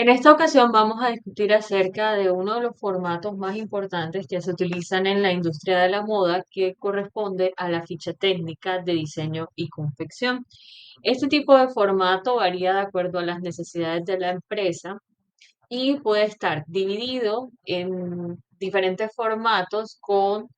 En esta ocasión vamos a discutir acerca de uno de los formatos más importantes que se utilizan en la industria de la moda, que corresponde a la ficha técnica de diseño y confección. Este tipo de formato varía de acuerdo a las necesidades de la empresa y puede estar dividido en diferentes formatos con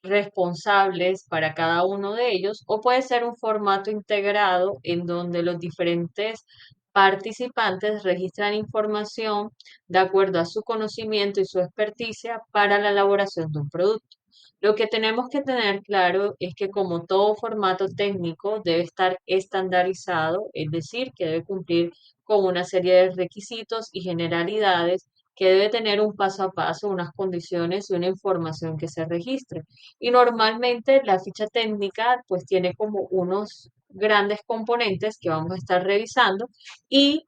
responsables para cada uno de ellos, o puede ser un formato integrado en donde los diferentes participantes registran información de acuerdo a su conocimiento y su experticia para la elaboración de un producto. Lo que tenemos que tener claro es que como todo formato técnico debe estar estandarizado, es decir, que debe cumplir con una serie de requisitos y generalidades, que debe tener un paso a paso, unas condiciones y una información que se registre. Y normalmente la ficha técnica pues tiene como unos grandes componentes que vamos a estar revisando y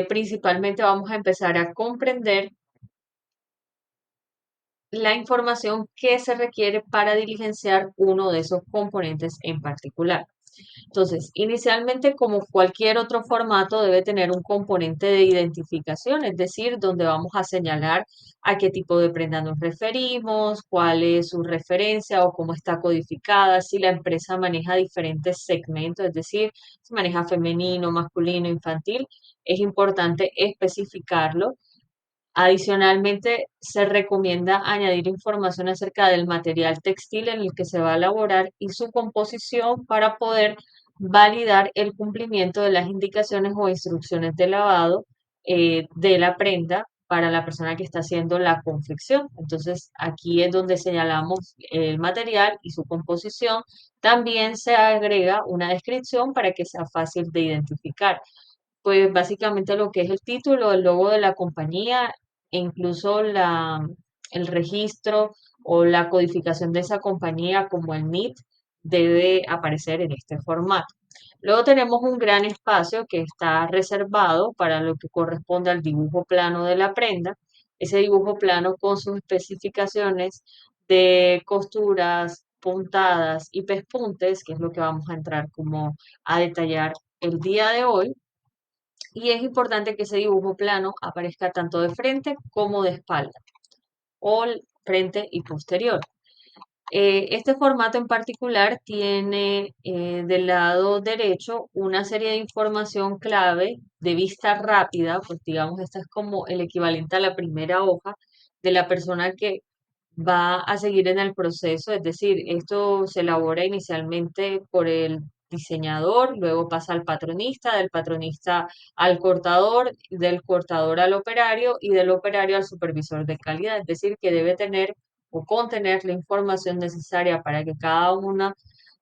principalmente vamos a empezar a comprender la información que se requiere para diligenciar uno de esos componentes en particular. Entonces, inicialmente, como cualquier otro formato, debe tener un componente de identificación, es decir, donde vamos a señalar a qué tipo de prenda nos referimos, cuál es su referencia o cómo está codificada, si la empresa maneja diferentes segmentos, es decir, si maneja femenino, masculino, infantil, es importante especificarlo. Adicionalmente, se recomienda añadir información acerca del material textil en el que se va a elaborar y su composición para poder validar el cumplimiento de las indicaciones o instrucciones de lavado de la prenda para la persona que está haciendo la confección. Entonces, aquí es donde señalamos el material y su composición. También se agrega una descripción para que sea fácil de identificar. Pues básicamente lo que es el título, el logo de la compañía e incluso el registro o la codificación de esa compañía como el NIT debe aparecer en este formato. Luego tenemos un gran espacio que está reservado para lo que corresponde al dibujo plano de la prenda. Ese dibujo plano con sus especificaciones de costuras, puntadas y pespuntes, que es lo que vamos a entrar como a detallar el día de hoy. Y es importante que ese dibujo plano aparezca tanto de frente como de espalda o frente y posterior. Este formato en particular tiene del lado derecho una serie de información clave de vista rápida, pues digamos, esta es como el equivalente a la primera hoja de la persona que va a seguir en el proceso, es decir, esto se elabora inicialmente por el diseñador, luego pasa al patronista, del patronista al cortador, del cortador al operario y del operario al supervisor de calidad, es decir, que debe tener o contener la información necesaria para que cada una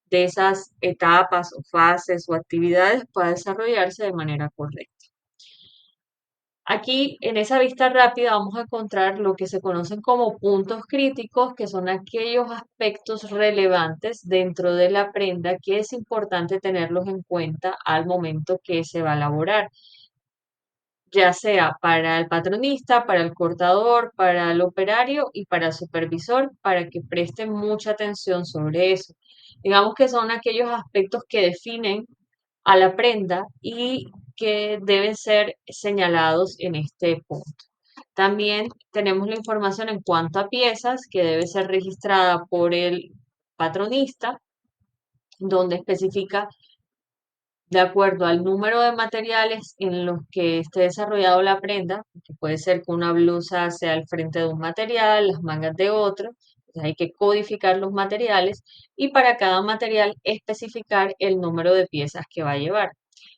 de esas etapas o fases o actividades pueda desarrollarse de manera correcta. Aquí, en esa vista rápida, vamos a encontrar lo que se conocen como puntos críticos, que son aquellos aspectos relevantes dentro de la prenda que es importante tenerlos en cuenta al momento que se va a elaborar, ya sea para el patronista, para el cortador, para el operario y para el supervisor, para que presten mucha atención sobre eso. Digamos que son aquellos aspectos que definen a la prenda y que deben ser señalados en este punto. También tenemos la información en cuanto a piezas que debe ser registrada por el patronista, donde especifica de acuerdo al número de materiales en los que esté desarrollado la prenda, que puede ser que una blusa sea el frente de un material, las mangas de otro, entonces hay que codificar los materiales y para cada material especificar el número de piezas que va a llevar.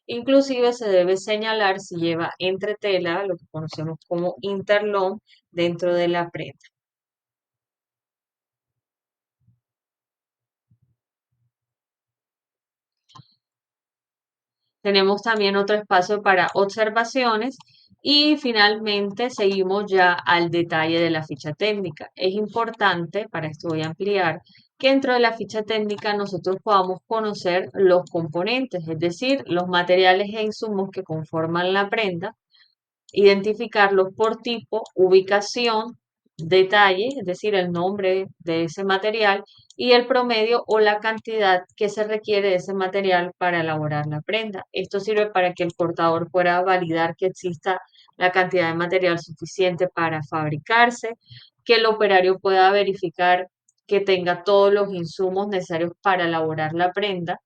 Inclusive se debe señalar si lleva entretela, lo que conocemos como interlón, dentro de la prenda. Tenemos también otro espacio para observaciones y finalmente seguimos ya al detalle de la ficha técnica. Es importante, para esto voy a ampliar, que dentro de la ficha técnica nosotros podamos conocer los componentes, es decir, los materiales e insumos que conforman la prenda, identificarlos por tipo, ubicación detalle, es decir, el nombre de ese material y el promedio o la cantidad que se requiere de ese material para elaborar la prenda. Esto sirve para que el portador pueda validar que exista la cantidad de material suficiente para fabricarse, que el operario pueda verificar que tenga todos los insumos necesarios para elaborar la prenda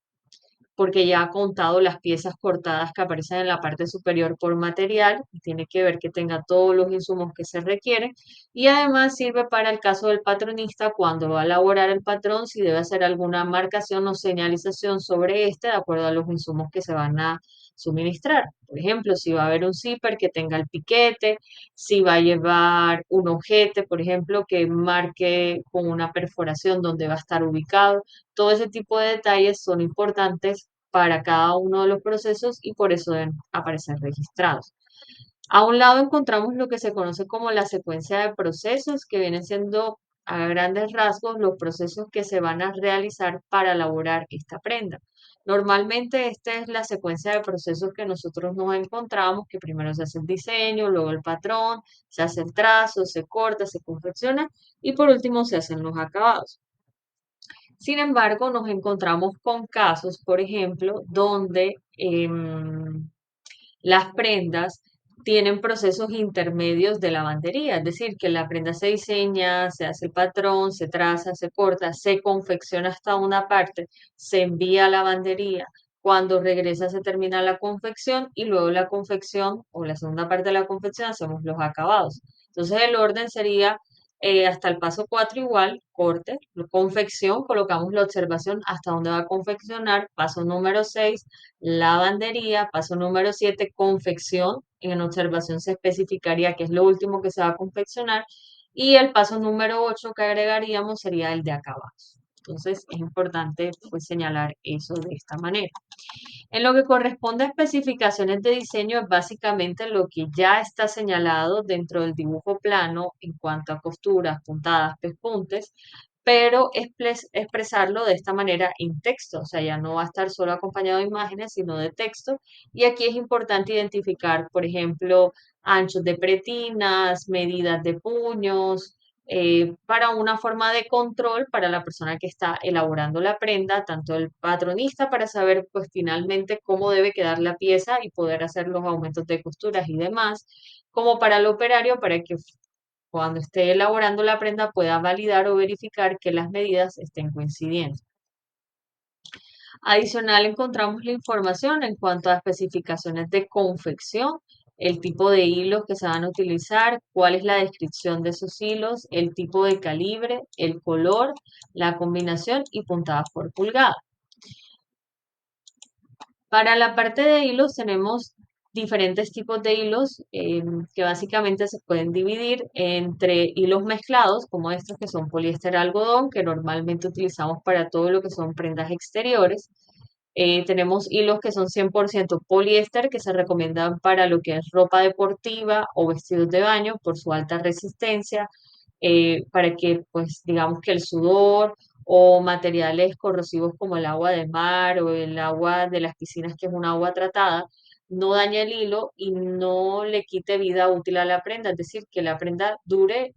porque ya ha contado las piezas cortadas que aparecen en la parte superior por material y tiene que ver que tenga todos los insumos que se requieren. Y además sirve para el caso del patronista cuando va a elaborar el patrón, si debe hacer alguna marcación o señalización sobre este de acuerdo a los insumos que se van a suministrar. Por ejemplo, si va a haber un zipper que tenga el piquete, si va a llevar un ojete, por ejemplo, que marque con una perforación donde va a estar ubicado. Todo ese tipo de detalles son importantes para cada uno de los procesos y por eso deben aparecer registrados. A un lado encontramos lo que se conoce como la secuencia de procesos, que vienen siendo a grandes rasgos los procesos que se van a realizar para elaborar esta prenda. Normalmente esta es la secuencia de procesos que nosotros nos encontramos, que primero se hace el diseño, luego el patrón, se hace el trazo, se corta, se confecciona y por último se hacen los acabados. Sin embargo, nos encontramos con casos, por ejemplo, donde las prendas tienen procesos intermedios de lavandería, es decir, que la prenda se diseña, se hace el patrón, se traza, se corta, se confecciona hasta una parte, se envía a lavandería. Cuando regresa se termina la confección y luego la confección o la segunda parte de la confección hacemos los acabados. Entonces el orden sería hasta el paso 4 igual, corte, confección, colocamos la observación hasta dónde va a confeccionar, paso número 6 lavandería, paso número 7 confección, en observación se especificaría qué es lo último que se va a confeccionar, y el paso número 8 que agregaríamos sería el de acabados. Entonces es importante pues señalar eso de esta manera. En lo que corresponde a especificaciones de diseño es básicamente lo que ya está señalado dentro del dibujo plano en cuanto a costuras, puntadas, pespuntes, pero expresarlo de esta manera en texto, o sea, ya no va a estar solo acompañado de imágenes, sino de texto. Y aquí es importante identificar, por ejemplo, anchos de pretinas, medidas de puños, para una forma de control para la persona que está elaborando la prenda, tanto el patronista para saber pues finalmente cómo debe quedar la pieza y poder hacer los aumentos de costuras y demás, como para el operario para que cuando esté elaborando la prenda pueda validar o verificar que las medidas estén coincidiendo. Adicional, encontramos la información en cuanto a especificaciones de confección, el tipo de hilos que se van a utilizar, cuál es la descripción de esos hilos, el tipo de calibre, el color, la combinación y puntadas por pulgada. Para la parte de hilos tenemos diferentes tipos de hilos que básicamente se pueden dividir entre hilos mezclados, como estos que son poliéster algodón, que normalmente utilizamos para todo lo que son prendas exteriores. Tenemos hilos que son 100% poliéster, que se recomiendan para lo que es ropa deportiva o vestidos de baño por su alta resistencia, para que, pues, digamos que el sudor o materiales corrosivos como el agua de mar o el agua de las piscinas, que es un agua tratada, no dañe el hilo y no le quite vida útil a la prenda, es decir, que la prenda dure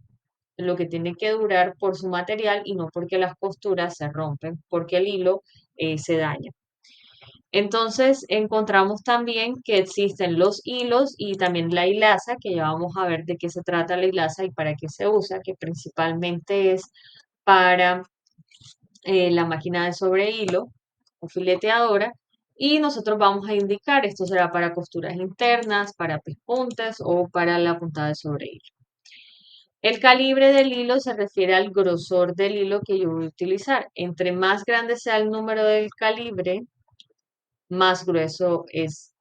lo que tiene que durar por su material y no porque las costuras se rompen, porque el hilo se daña. Entonces encontramos también que existen los hilos y también la hilaza, que ya vamos a ver de qué se trata la hilaza y para qué se usa, que principalmente es para la máquina de sobrehilo o fileteadora. Y nosotros vamos a indicar, esto será para costuras internas, para pespuntes o para la puntada de sobrehilo. El calibre del hilo se refiere al grosor del hilo que yo voy a utilizar. Entre más grande sea el número del calibre, más grueso es,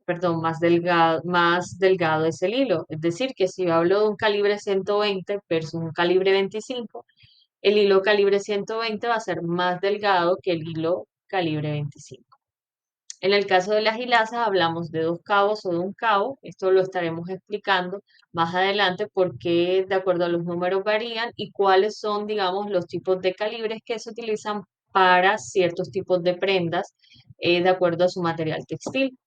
perdón, más delgado es el hilo. Es decir, que si yo hablo de un calibre 120 versus un calibre 25, el hilo calibre 120 va a ser más delgado que el hilo calibre 25. En el caso de las hilazas hablamos de dos cabos o de un cabo. Esto lo estaremos explicando más adelante porque de acuerdo a los números varían y cuáles son, digamos, los tipos de calibres que se utilizan para ciertos tipos de prendas de acuerdo a su material textil.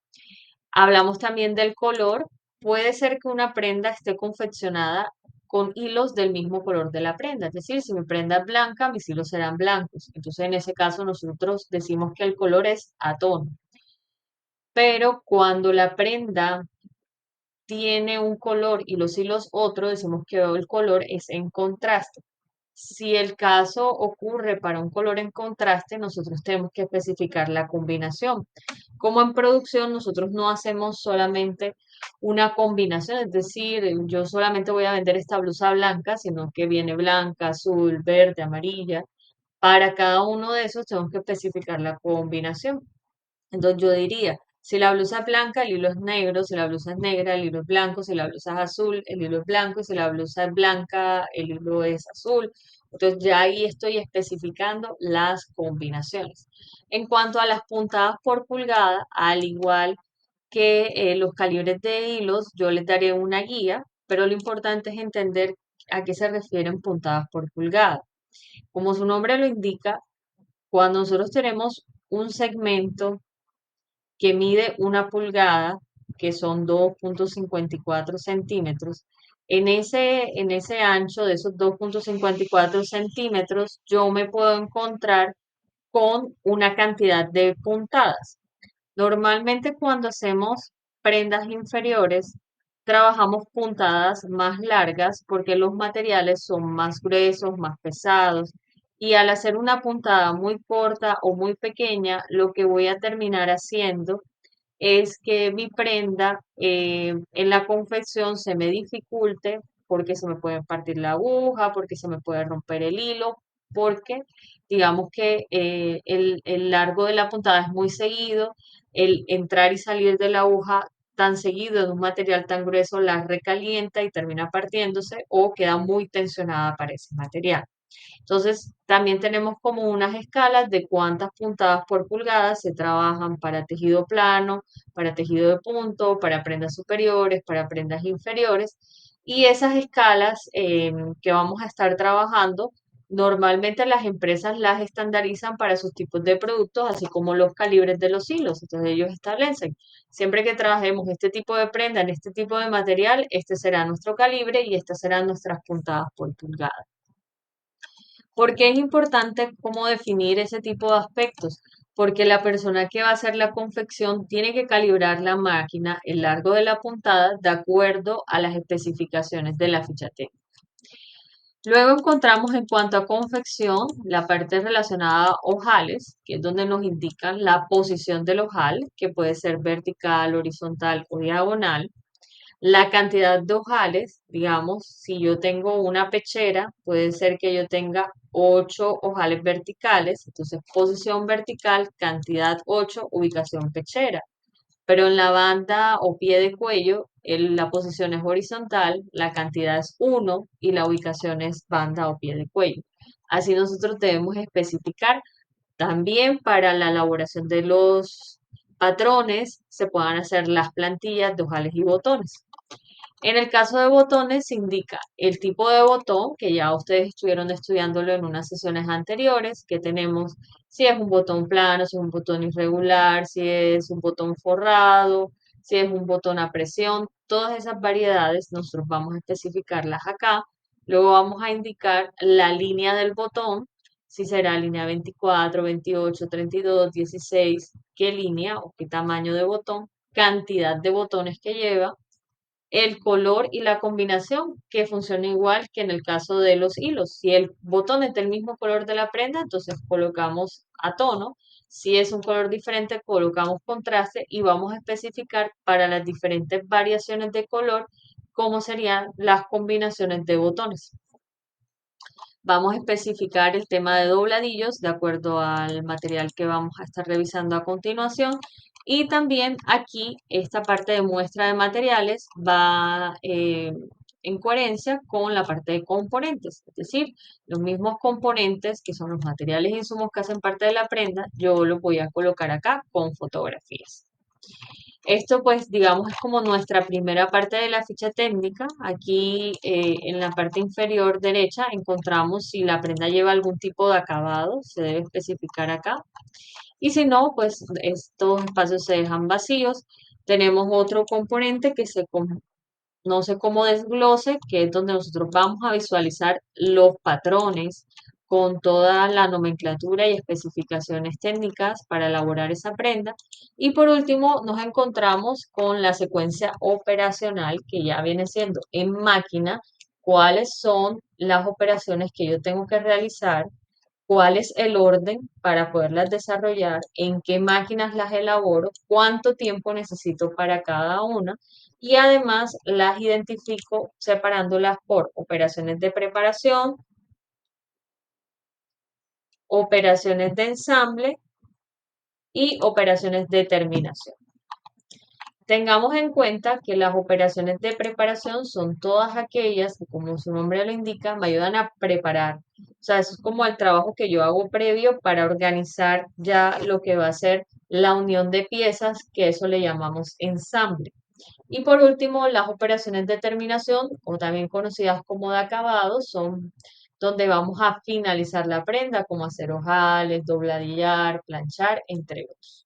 Hablamos también del color. Puede ser que una prenda esté confeccionada con hilos del mismo color de la prenda. Es decir, si mi prenda es blanca, mis hilos serán blancos. Entonces, en ese caso, nosotros decimos que el color es a tono. Pero cuando la prenda tiene un color y los hilos otro, decimos que el color es en contraste. Si el caso ocurre para un color en contraste, nosotros tenemos que especificar la combinación. Como en producción, nosotros no hacemos solamente una combinación, es decir, yo solamente voy a vender esta blusa blanca, sino que viene blanca, azul, verde, amarilla. Para cada uno de esos tenemos que especificar la combinación. Entonces yo diría, si la blusa es blanca, el hilo es negro; si la blusa es negra, el hilo es blanco; si la blusa es azul, el hilo es blanco; y si la blusa es blanca, el hilo es azul. Entonces ya ahí estoy especificando las combinaciones. En cuanto a las puntadas por pulgada, al igual que los calibres de hilos, yo les daré una guía, pero lo importante es entender a qué se refieren puntadas por pulgada. Como su nombre lo indica, cuando nosotros tenemos un segmento que mide 1 pulgada, que son 2,54 centímetros. En ese ancho de esos 2,54 centímetros, yo me puedo encontrar con una cantidad de puntadas. Normalmente cuando hacemos prendas inferiores, trabajamos puntadas más largas porque los materiales son más gruesos, más pesados. Y al hacer una puntada muy corta o muy pequeña, lo que voy a terminar haciendo es que mi prenda en la confección se me dificulte porque se me puede partir la aguja, porque se me puede romper el hilo, porque digamos que el largo de la puntada es muy seguido, el entrar y salir de la aguja tan seguido de un material tan grueso la recalienta y termina partiéndose o queda muy tensionada para ese material. Entonces, también tenemos como unas escalas de cuántas puntadas por pulgada se trabajan para tejido plano, para tejido de punto, para prendas superiores, para prendas inferiores. Y esas escalas que vamos a estar trabajando, normalmente las empresas las estandarizan para sus tipos de productos, así como los calibres de los hilos. Entonces, ellos establecen, siempre que trabajemos este tipo de prenda en este tipo de material, este será nuestro calibre y estas serán nuestras puntadas por pulgada. ¿Por qué es importante cómo definir ese tipo de aspectos? Porque la persona que va a hacer la confección tiene que calibrar la máquina, el largo de la puntada, de acuerdo a las especificaciones de la ficha técnica. Luego encontramos en cuanto a confección la parte relacionada a ojales, que es donde nos indican la posición del ojal, que puede ser vertical, horizontal o diagonal. La cantidad de ojales, digamos, si yo tengo una pechera, puede ser que yo tenga 8 ojales verticales, entonces posición vertical, cantidad 8, ubicación pechera. Pero en la banda o pie de cuello, la posición es horizontal, la cantidad es 1 y la ubicación es banda o pie de cuello. Así nosotros debemos especificar también para la elaboración de los patrones, se puedan hacer las plantillas de ojales y botones. En el caso de botones, se indica el tipo de botón, que ya ustedes estuvieron estudiándolo en unas sesiones anteriores, que tenemos si es un botón plano, si es un botón irregular, si es un botón forrado, si es un botón a presión. Todas esas variedades nosotros vamos a especificarlas acá. Luego vamos a indicar la línea del botón, si será línea 24, 28, 32, 16, qué línea o qué tamaño de botón, cantidad de botones que lleva, el color y la combinación, que funciona igual que en el caso de los hilos. Si el botón es del mismo color de la prenda, entonces colocamos a tono. Si es un color diferente, colocamos contraste y vamos a especificar para las diferentes variaciones de color cómo serían las combinaciones de botones. Vamos a especificar el tema de dobladillos de acuerdo al material que vamos a estar revisando a continuación. Y también aquí esta parte de muestra de materiales va en coherencia con la parte de componentes. Es decir, los mismos componentes que son los materiales e insumos que hacen parte de la prenda, yo los voy a colocar acá con fotografías. Esto pues digamos es como nuestra primera parte de la ficha técnica. Aquí en la parte inferior derecha encontramos si la prenda lleva algún tipo de acabado, se debe especificar acá. Y si no, pues estos espacios se dejan vacíos. Tenemos otro componente que se no sé cómo desglose, que es donde nosotros vamos a visualizar los patrones con toda la nomenclatura y especificaciones técnicas para elaborar esa prenda. Y por último, nos encontramos con la secuencia operacional, que ya viene siendo en máquina, cuáles son las operaciones que yo tengo que realizar, cuál es el orden para poderlas desarrollar, en qué máquinas las elaboro, cuánto tiempo necesito para cada una y además las identifico separándolas por operaciones de preparación, operaciones de ensamble y operaciones de terminación. Tengamos en cuenta que las operaciones de preparación son todas aquellas que, como su nombre lo indica, me ayudan a preparar. O sea, eso es como el trabajo que yo hago previo para organizar ya lo que va a ser la unión de piezas, que eso le llamamos ensamble. Y por último, las operaciones de terminación, o también conocidas como de acabado, son donde vamos a finalizar la prenda, como hacer ojales, dobladillar, planchar, entre otros.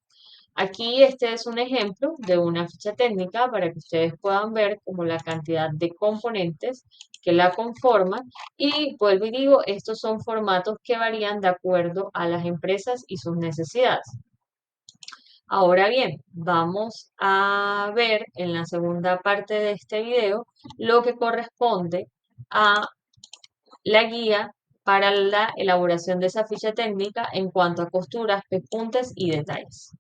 Aquí este es un ejemplo de una ficha técnica para que ustedes puedan ver como la cantidad de componentes que la conforman y vuelvo y digo, estos son formatos que varían de acuerdo a las empresas y sus necesidades. Ahora bien, vamos a ver en la segunda parte de este video lo que corresponde a la guía para la elaboración de esa ficha técnica en cuanto a costuras, pespuntes y detalles.